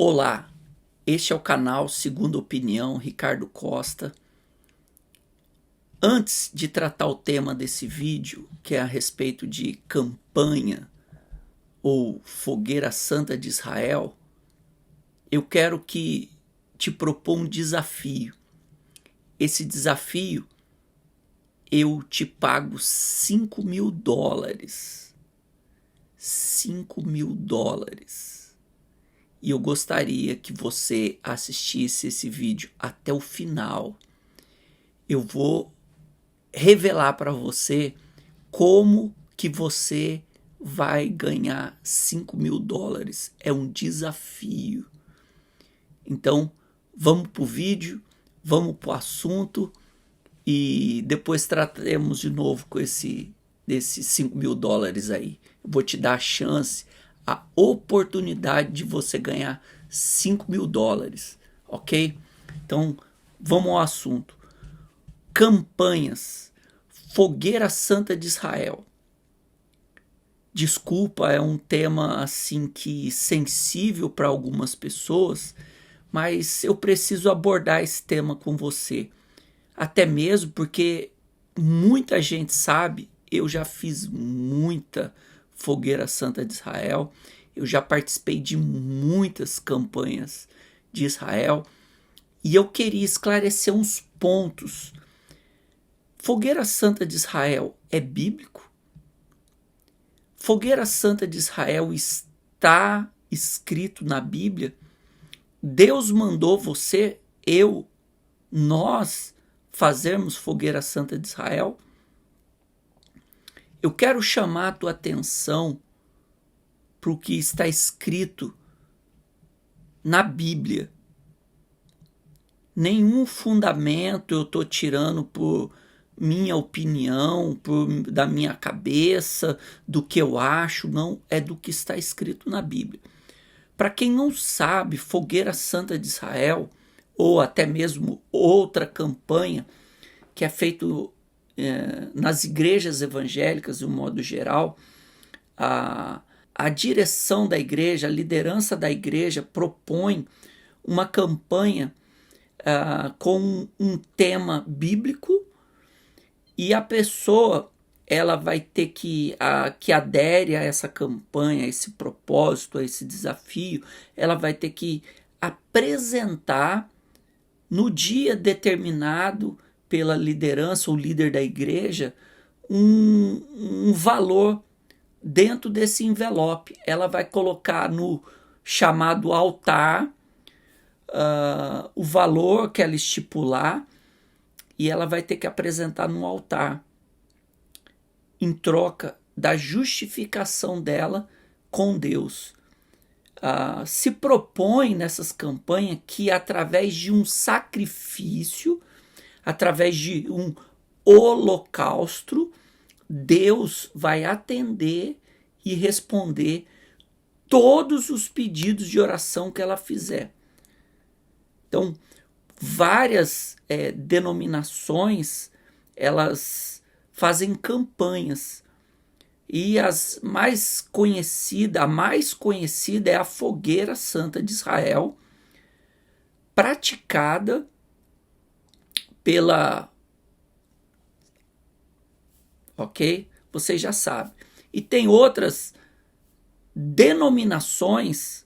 Olá, este é o canal Segunda Opinião, Ricardo Costa. Antes de tratar o tema desse vídeo, que é a respeito de campanha ou Fogueira Santa de Israel, eu quero te propor um desafio. Esse desafio, eu te pago $5.000. $5.000. E eu gostaria que você assistisse esse vídeo até o final. Eu vou revelar para você como que você vai ganhar $5.000. É um desafio. Então, vamos para o vídeo, vamos para o assunto e depois trataremos de novo com desses $5.000 aí. Eu vou te dar a chance, a oportunidade de você ganhar $5.000, ok? Então, vamos ao assunto. Campanhas, Fogueira Santa de Israel. Desculpa, é um tema assim que sensível para algumas pessoas, mas eu preciso abordar esse tema com você. Até mesmo porque muita gente sabe, eu já fiz muita Fogueira Santa de Israel, eu já participei de muitas campanhas de Israel e eu queria esclarecer uns pontos. Fogueira Santa de Israel é bíblico? Fogueira Santa de Israel está escrito na Bíblia? Deus mandou você, nós fazermos Fogueira Santa de Israel? Eu quero chamar a tua atenção para o que está escrito na Bíblia. Nenhum fundamento eu estou tirando por minha opinião, da minha cabeça, do que eu acho, não, é do que está escrito na Bíblia. Para quem não sabe, Fogueira Santa de Israel, ou até mesmo outra campanha que é feito nas igrejas evangélicas de um modo geral, a direção da igreja, a liderança da igreja propõe uma campanha com um tema bíblico e a pessoa ela vai ter que adere a essa campanha, a esse propósito, a esse desafio, ela vai ter que apresentar no dia determinado pela liderança ou líder da igreja um valor dentro desse envelope. Ela vai colocar no chamado altar o valor que ela estipular e ela vai ter que apresentar no altar em troca da justificação dela com Deus. Se propõe nessas campanhas que através de um sacrifício, através de um holocausto, Deus vai atender e responder todos os pedidos de oração que ela fizer. Então, várias denominações, elas fazem campanhas. E a mais conhecida é a Fogueira Santa de Israel, praticada pela... Ok? Vocês já sabem. E tem outras denominações,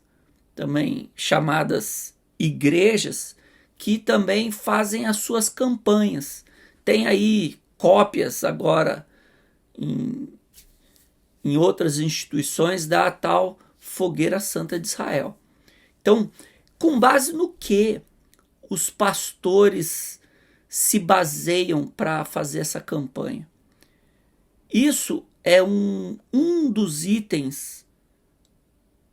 também chamadas igrejas, que também fazem as suas campanhas. Tem aí cópias agora em outras instituições da tal Fogueira Santa de Israel. Então, com base no que os pastores se baseiam para fazer essa campanha? Isso é um dos itens,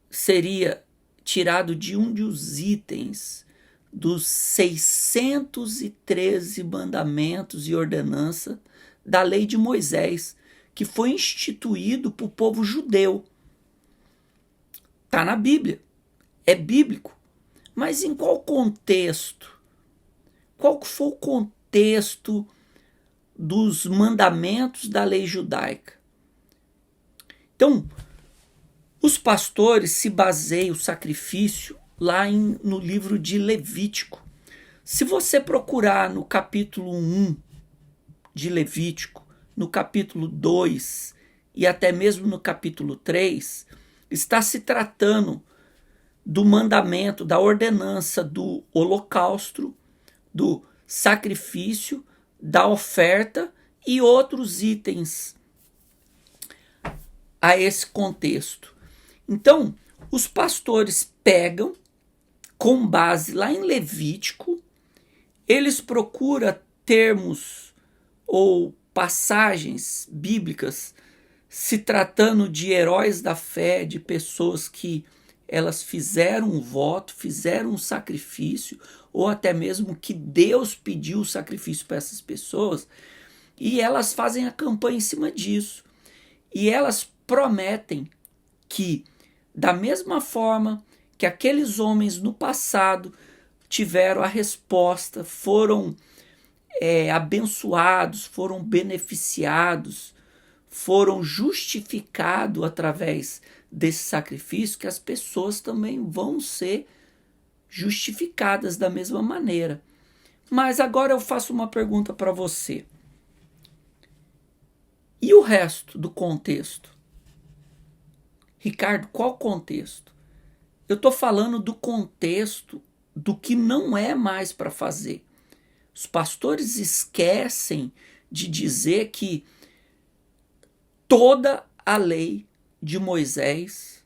seria tirado de um dos itens dos 613 mandamentos e ordenanças da lei de Moisés, que foi instituído para o povo judeu. Está na Bíblia, é bíblico. Mas em qual contexto? Qual foi o contexto dos mandamentos da lei judaica? Então, os pastores se baseiam o sacrifício lá no livro de Levítico. Se você procurar no capítulo 1 de Levítico, no capítulo 2 e até mesmo no capítulo 3, está se tratando do mandamento, da ordenança do holocausto, do sacrifício, da oferta e outros itens a esse contexto. Então, os pastores pegam, com base lá em Levítico, eles procuram termos ou passagens bíblicas se tratando de heróis da fé, de pessoas que elas fizeram um voto, fizeram um sacrifício, ou até mesmo que Deus pediu o sacrifício para essas pessoas, e elas fazem a campanha em cima disso. E elas prometem que, da mesma forma que aqueles homens no passado tiveram a resposta, foram abençoados, foram beneficiados, foram justificados através desse sacrifício, que as pessoas também vão ser justificadas da mesma maneira. Mas agora eu faço uma pergunta para você. E o resto do contexto? Ricardo, qual contexto? Eu estou falando do contexto do que não é mais para fazer. Os pastores esquecem de dizer que toda a lei de Moisés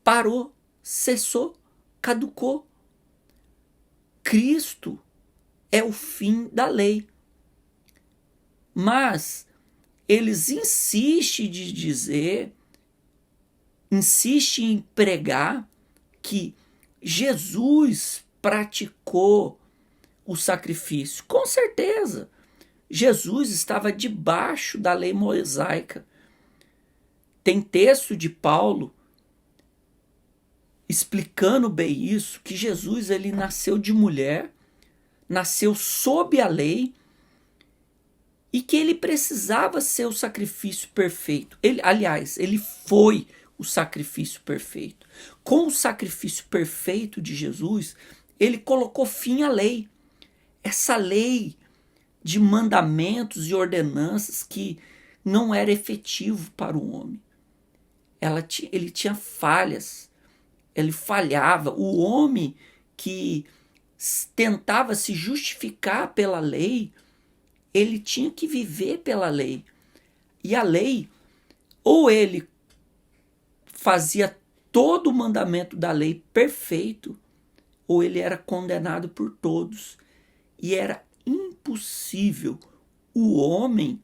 parou, cessou, caducou. Cristo é o fim da lei. Mas eles insistem em pregar que Jesus praticou o sacrifício. Com certeza, Jesus estava debaixo da lei mosaica. Tem texto de Paulo explicando bem isso, que Jesus ele nasceu de mulher, nasceu sob a lei, e que ele precisava ser o sacrifício perfeito. Ele foi o sacrifício perfeito. Com o sacrifício perfeito de Jesus, ele colocou fim à lei. Essa lei de mandamentos e ordenanças que não era efetivo para o homem. Ele tinha falhas, ele falhava. O homem que tentava se justificar pela lei, ele tinha que viver pela lei. E a lei, ou ele fazia todo o mandamento da lei perfeito, ou ele era condenado por todos. E era impossível o homem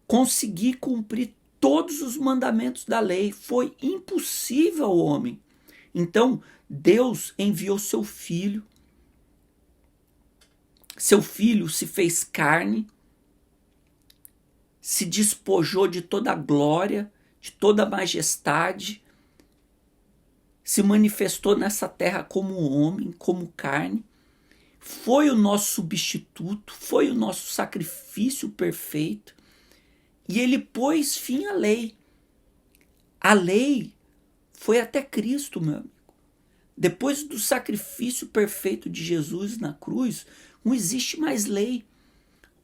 conseguir cumprir todos os mandamentos da lei. Foi impossível ao homem. Então, Deus enviou seu filho. Seu filho se fez carne, se despojou de toda a glória, de toda a majestade, se manifestou nessa terra como homem, como carne, foi o nosso substituto, foi o nosso sacrifício perfeito, e ele pôs fim à lei. A lei foi até Cristo, meu amigo. Depois do sacrifício perfeito de Jesus na cruz, não existe mais lei.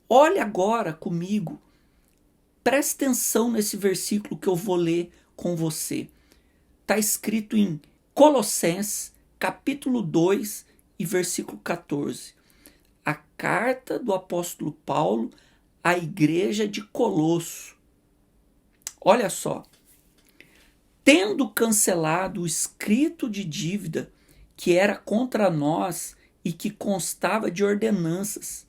Olha agora comigo, preste atenção nesse versículo que eu vou ler com você. Está escrito em Colossenses, capítulo 2 e versículo 14. A carta do apóstolo Paulo à igreja de Colosso. Olha só. Tendo cancelado o escrito de dívida que era contra nós e que constava de ordenanças,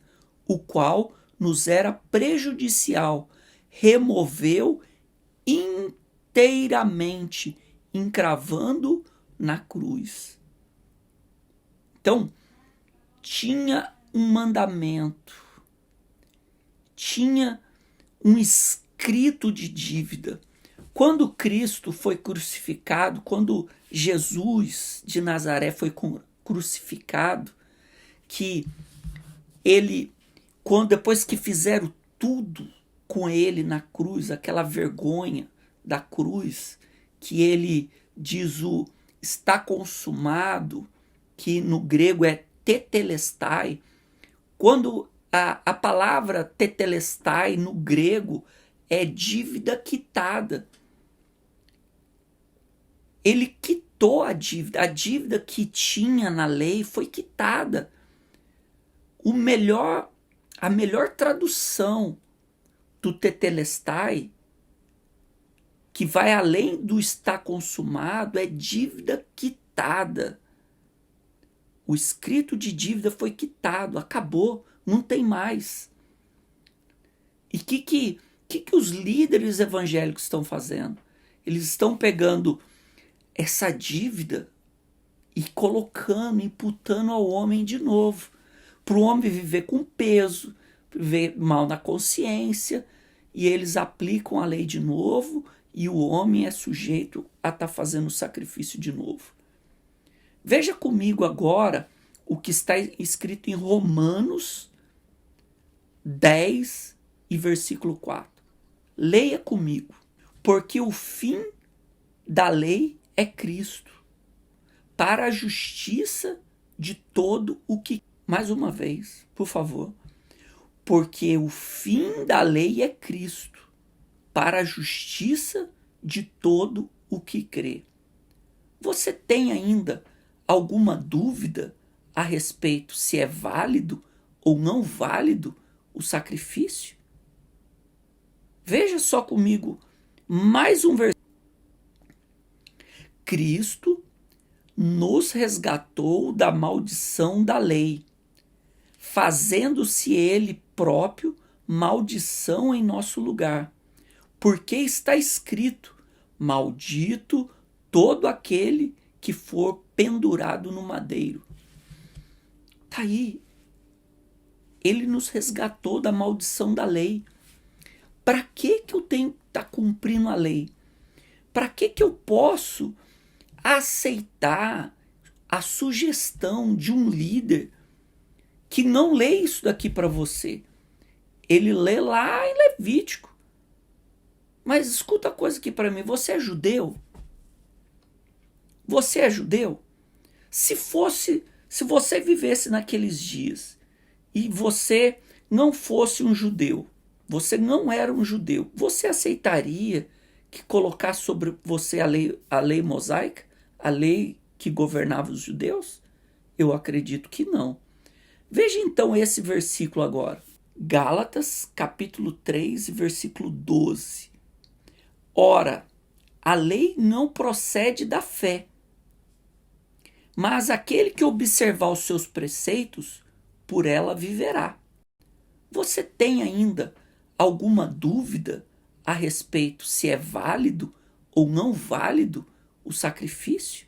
o qual nos era prejudicial, removeu inteiramente, encravando na cruz. Então, tinha um mandamento, tinha um escrito de dívida. Quando Cristo foi crucificado, quando Jesus de Nazaré foi crucificado, que ele, depois que fizeram tudo com ele na cruz, aquela vergonha da cruz, que ele diz o está consumado, que no grego é tetelestai. Quando a palavra tetelestai no grego é dívida quitada. Ele quitou a dívida que tinha na lei foi quitada. A melhor tradução do tetelestai, que vai além do está consumado, é dívida quitada. O escrito de dívida foi quitado, acabou, não tem mais. E o que os líderes evangélicos estão fazendo? Eles estão pegando essa dívida e colocando, imputando ao homem de novo, para o homem viver com peso, viver mal na consciência, e eles aplicam a lei de novo, e o homem é sujeito a estar fazendo o sacrifício de novo. Veja comigo agora o que está escrito em Romanos 10 e versículo 4. Leia comigo. Porque o fim da lei é Cristo, para a justiça de todo o que... Mais uma vez, por favor. Porque o fim da lei é Cristo, para a justiça de todo o que crê. Você tem ainda alguma dúvida a respeito se é válido ou não válido o sacrifício? Veja só comigo mais um versículo. Cristo nos resgatou da maldição da lei, fazendo-se ele próprio maldição em nosso lugar. Porque está escrito: maldito todo aquele que for pendurado no madeiro. Está aí. Ele nos resgatou da maldição da lei. Para que eu tenho que estar cumprindo a lei? Para que eu posso aceitar a sugestão de um líder que não lê isso daqui para você? Ele lê lá em Levítico. Mas escuta a coisa aqui para mim. Você é judeu? Você é judeu? Se você vivesse naqueles dias e você não fosse um judeu, você não era um judeu, você aceitaria que colocasse sobre você a lei mosaica, a lei que governava os judeus? Eu acredito que não. Veja então esse versículo agora. Gálatas, capítulo 3, versículo 12. Ora, a lei não procede da fé, mas aquele que observar os seus preceitos, por ela viverá. Você tem ainda alguma dúvida a respeito se é válido ou não válido o sacrifício?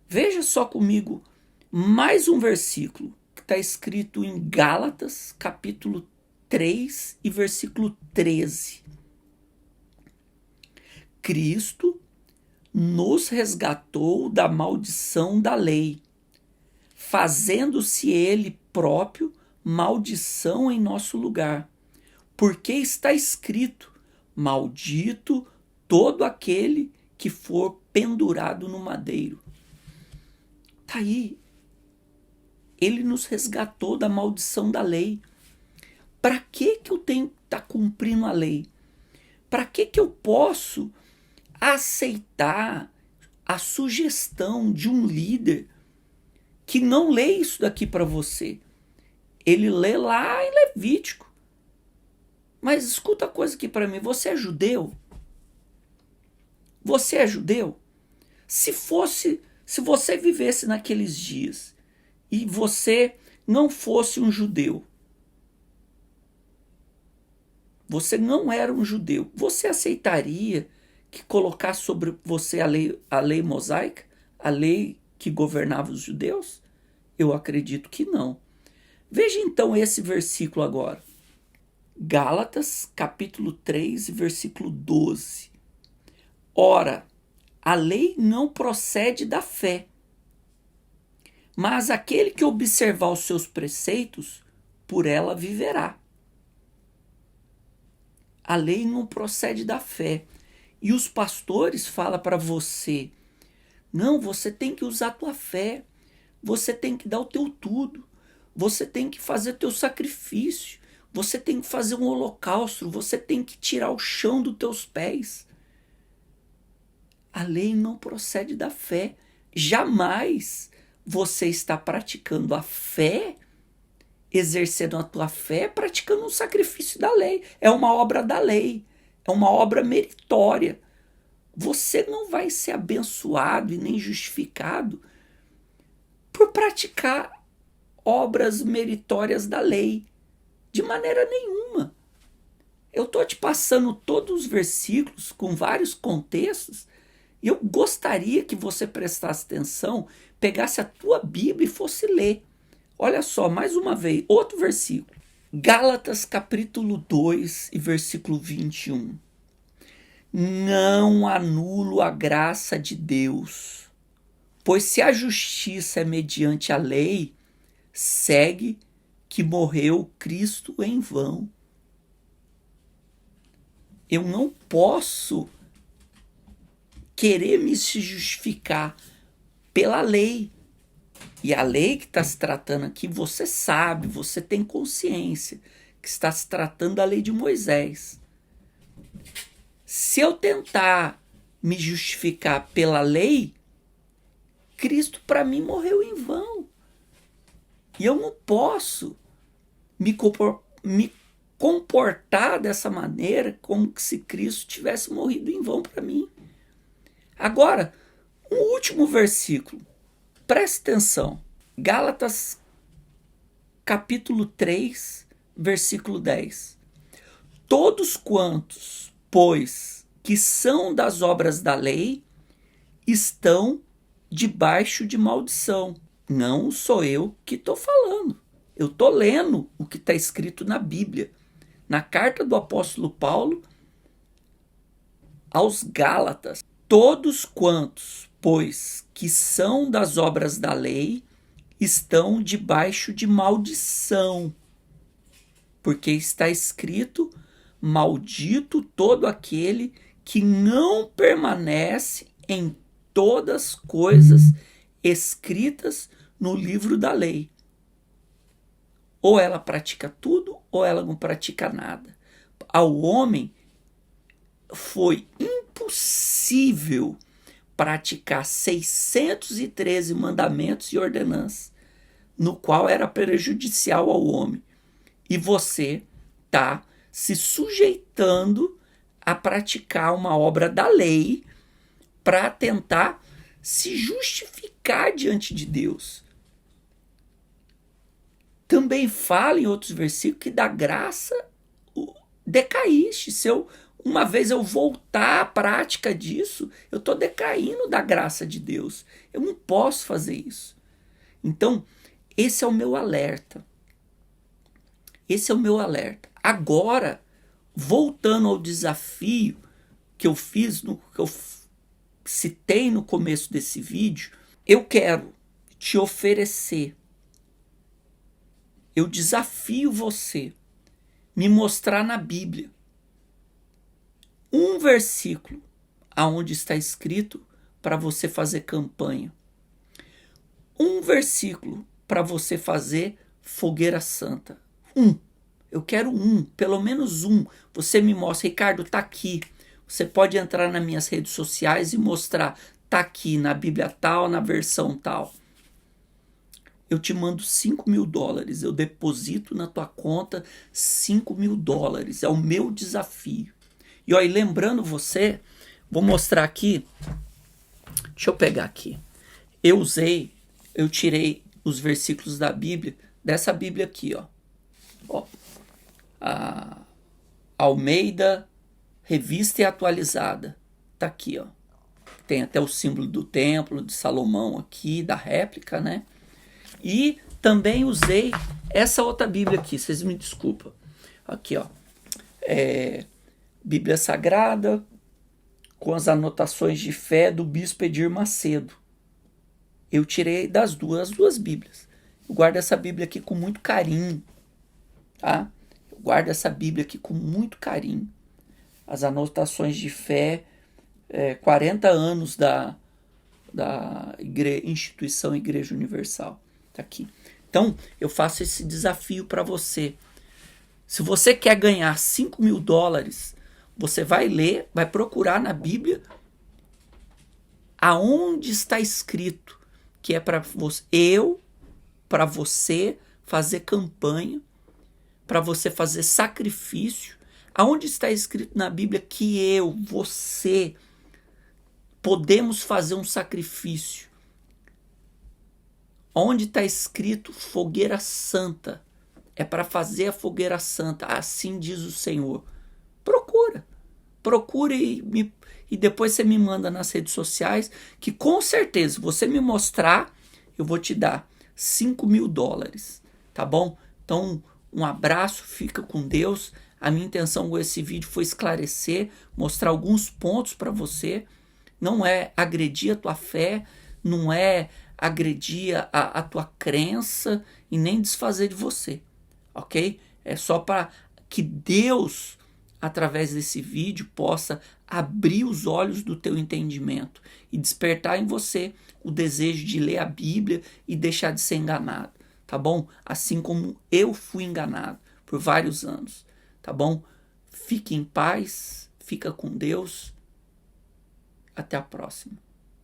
Veja só comigo mais um versículo que está escrito em Gálatas, capítulo 3 e versículo 13. Cristo nos resgatou da maldição da lei, fazendo-se ele próprio maldição em nosso lugar. Porque está escrito: maldito todo aquele que for pendurado no madeiro. Está aí. Ele nos resgatou da maldição da lei. Para que eu tenho que estar cumprindo a lei? Para que eu posso aceitar a sugestão de um líder que não lê isso daqui para você? Ele lê lá em Levítico. Mas escuta a coisa aqui para mim. Você é judeu? Você é judeu? Se você vivesse naqueles dias e você não fosse um judeu, você não era um judeu, você aceitaria que colocasse sobre você a lei mosaica, a lei que governava os judeus? Eu acredito que não. Veja então esse versículo agora. Gálatas, capítulo 3, versículo 12. Ora, a lei não procede da fé, mas aquele que observar os seus preceitos, por ela viverá. A lei não procede da fé. E os pastores falam para você, não, você tem que usar a tua fé, você tem que dar o teu tudo, você tem que fazer teu sacrifício, você tem que fazer um holocausto, você tem que tirar o chão dos teus pés. A lei não procede da fé. Jamais você está praticando a fé, exercendo a tua fé, praticando um sacrifício da lei. É uma obra da lei, é uma obra meritória. Você não vai ser abençoado e nem justificado por praticar obras meritórias da lei. De maneira nenhuma. Eu estou te passando todos os versículos com vários contextos e eu gostaria que você prestasse atenção, pegasse a tua Bíblia e fosse ler. Olha só, mais uma vez, outro versículo. Gálatas capítulo 2 e versículo 21. Não anulo a graça de Deus, pois se a justiça é mediante a lei, segue que morreu Cristo em vão. Eu não posso querer me se justificar pela lei. E a lei que está se tratando aqui, você sabe, você tem consciência que está se tratando da lei de Moisés. Se eu tentar me justificar pela lei, Cristo para mim morreu em vão. E eu não posso me comportar dessa maneira como se Cristo tivesse morrido em vão para mim. Agora, um último versículo. Preste atenção. Gálatas capítulo 3, versículo 10. Todos quantos, pois, que são das obras da lei, estão debaixo de maldição. Não sou eu que estou falando. Eu estou lendo o que está escrito na Bíblia. Na carta do apóstolo Paulo aos Gálatas. Todos quantos, pois, que são das obras da lei, estão debaixo de maldição. Porque está escrito, maldito todo aquele que não permanece em todas as coisas escritas no livro da lei. Ou ela pratica tudo, ou ela não pratica nada. Ao homem foi impossível praticar 613 mandamentos e ordenanças, no qual era prejudicial ao homem. E você está se sujeitando a praticar uma obra da lei para tentar se justificar diante de Deus. Também fala em outros versículos que da graça decaíste. Se uma vez eu voltar à prática disso, eu estou decaindo da graça de Deus. Eu não posso fazer isso. Então, esse é o meu alerta. Esse é o meu alerta. Agora, voltando ao desafio que eu fiz, que eu citei no começo desse vídeo, eu quero te oferecer. Eu desafio você me mostrar na Bíblia um versículo aonde está escrito para você fazer campanha. Um versículo para você fazer fogueira santa. Eu quero pelo menos um. Você me mostra, Ricardo, tá aqui. Você pode entrar nas minhas redes sociais e mostrar, tá aqui na Bíblia tal, na versão tal. Eu te mando $5.000, eu deposito na tua conta $5.000, é o meu desafio. E aí, lembrando você, vou mostrar aqui, deixa eu pegar aqui, eu tirei os versículos da Bíblia, dessa Bíblia aqui, ó, a Almeida, Revista e Atualizada, tá aqui, ó, tem até o símbolo do templo de Salomão aqui, da réplica, né? E também usei essa outra Bíblia aqui, vocês me desculpam. Aqui, ó. Bíblia Sagrada com as anotações de fé do Bispo Edir Macedo. Eu tirei as duas Bíblias. Eu guardo essa Bíblia aqui com muito carinho. Tá? Eu guardo essa Bíblia aqui com muito carinho. As anotações de fé 40 anos da instituição Igreja Universal. Tá aqui. Então, eu faço esse desafio para você. Se você quer ganhar $5.000, você vai ler, vai procurar na Bíblia aonde está escrito que é para você fazer campanha, para você fazer sacrifício. Aonde está escrito na Bíblia que você podemos fazer um sacrifício? Onde está escrito fogueira santa? É para fazer a fogueira santa, assim diz o Senhor. Procure e depois você me manda nas redes sociais, que com certeza, se você me mostrar, eu vou te dar $5.000, tá bom? Então, um abraço, fica com Deus. A minha intenção com esse vídeo foi esclarecer, mostrar alguns pontos para você. Não é agredir a tua fé, não é agredir a tua crença e nem desfazer de você, ok? É só para que Deus, através desse vídeo, possa abrir os olhos do teu entendimento e despertar em você o desejo de ler a Bíblia e deixar de ser enganado, tá bom? Assim como eu fui enganado por vários anos, tá bom? Fique em paz, fica com Deus. Até a próxima.